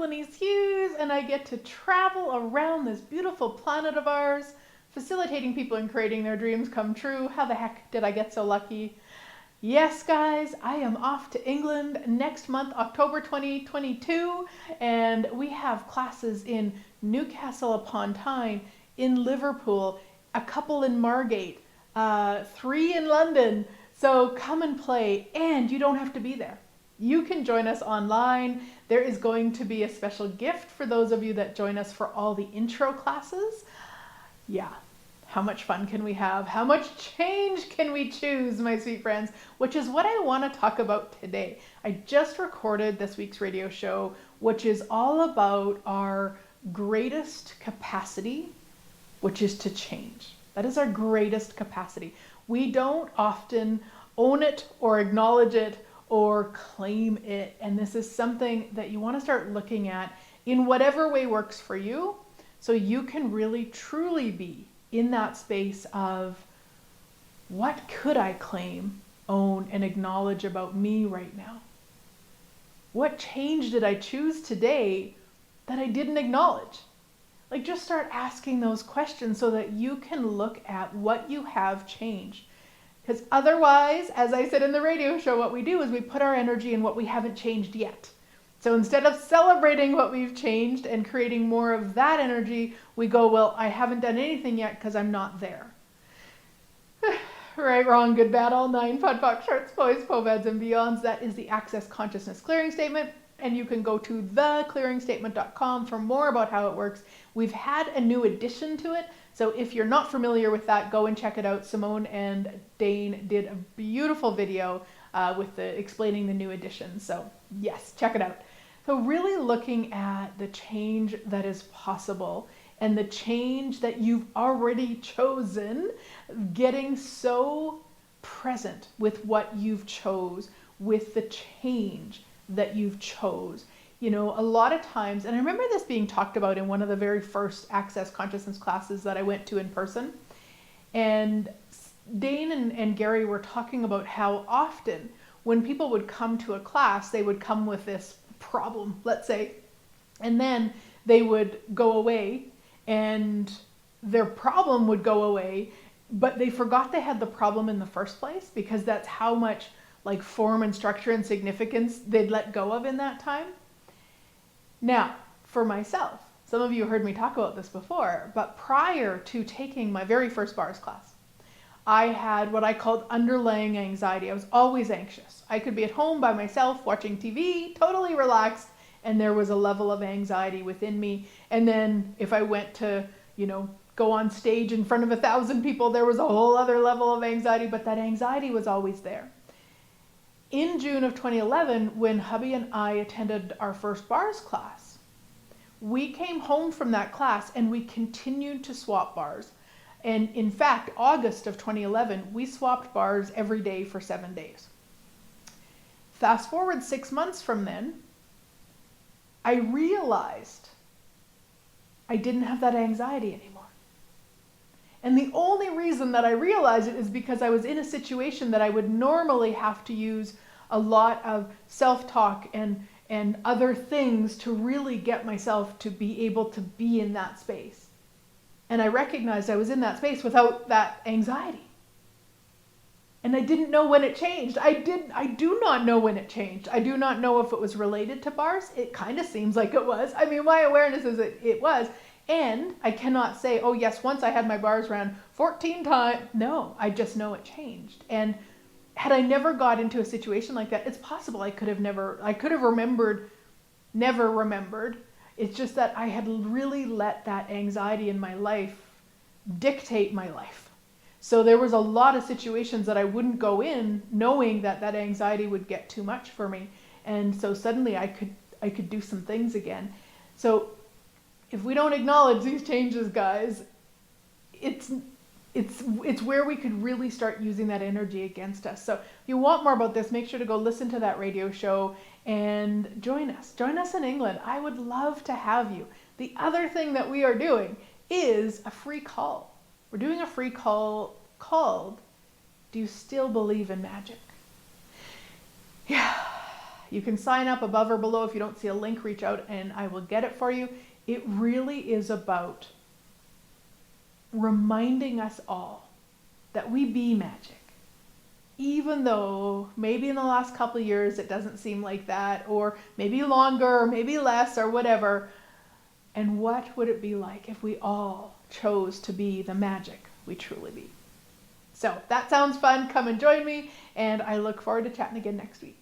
Glenyce Hughes, and I get to travel around this beautiful planet of ours, facilitating people and creating their dreams come true. How the heck did I get so lucky? Yes, guys, I am off to England next month, October 2022, and we have classes in Newcastle upon Tyne, in Liverpool, a couple in Margate, 3 in London. So come and play, and you don't have to be there. You can join us online. There is going to be a special gift for those of you that join us for all the intro classes. Yeah, how much fun can we have? How much change can we choose, my sweet friends? Which is what I want to talk about today. I just recorded this week's radio show, which is all about our greatest capacity, which is to change. That is our greatest capacity. We don't often own it or acknowledge it or claim it. And this is something that you want to start looking at in whatever way works for you, so you can really truly be in that space of what could I claim, own, and acknowledge about me right now? What change did I choose today that I didn't acknowledge? Like, just start asking those questions so that you can look at what you have changed. Because otherwise, as I said in the radio show, what we do is we put our energy in what we haven't changed yet. So instead of celebrating what we've changed and creating more of that energy, we go, well, I haven't done anything yet because I'm not there. Right, wrong, good, bad, all 9, POD, POC, shorts, boys, POVADs, and beyonds. That is the Access Consciousness Clearing Statement. And you can go to theclearingstatement.com for more about how it works. We've had a new addition to it. So if you're not familiar with that, go and check it out. Simone and Dane did a beautiful video with explaining the new addition. So yes, check it out. So really looking at the change that is possible and the change that you've already chosen, getting so present with what you've chose, with the change that you've chose. You know, a lot of times, and I remember this being talked about in one of the very first Access Consciousness classes that I went to in person. And Dane and Gary were talking about how often when people would come to a class, they would come with this problem, let's say, and then they would go away and their problem would go away, but they forgot they had the problem in the first place because that's how much like form and structure and significance they'd let go of in that time. Now, for myself, some of you heard me talk about this before, but prior to taking my very first bars class, I had what I called underlying anxiety. I was always anxious. I could be at home by myself watching TV, totally relaxed, and there was a level of anxiety within me. And then if I went to, go on stage in front of 1,000 people, there was a whole other level of anxiety, but that anxiety was always there. In June of 2011, when hubby and I attended our first bars class, we came home from that class and we continued to swap bars. And in fact, August of 2011, we swapped bars every day for 7 days. Fast forward 6 months from then, I realized I didn't have that anxiety anymore. And the only reason that I realized it is because I was in a situation that I would normally have to use a lot of self-talk and other things to really get myself to be able to be in that space. And I recognized I was in that space without that anxiety. And I didn't know when it changed. I do not know when it changed. I do not know if it was related to bars. It kind of seems like it was. I mean, my awareness is that it was. And I cannot say, oh yes, once I had my bars round 14 times. No, I just know it changed. And had I never got into a situation like that, it's possible I could have never remembered. It's just that I had really let that anxiety in my life dictate my life. So there was a lot of situations that I wouldn't go in knowing that that anxiety would get too much for me. And so suddenly I could do some things again. So if we don't acknowledge these changes, guys, it's where we could really start using that energy against us. So if you want more about this, make sure to go listen to that radio show and join us. Join us in England. I would love to have you. The other thing that we are doing is a free call. We're doing a free call called, Do You Still Believe in Magic? Yeah. You can sign up above or below. If you don't see a link, reach out and I will get it for you. It really is about reminding us all that we be magic. Even though maybe in the last couple of years it doesn't seem like that, or maybe longer, or maybe less, or whatever. And what would it be like if we all chose to be the magic we truly be? So that sounds fun. Come and join me, and I look forward to chatting again next week.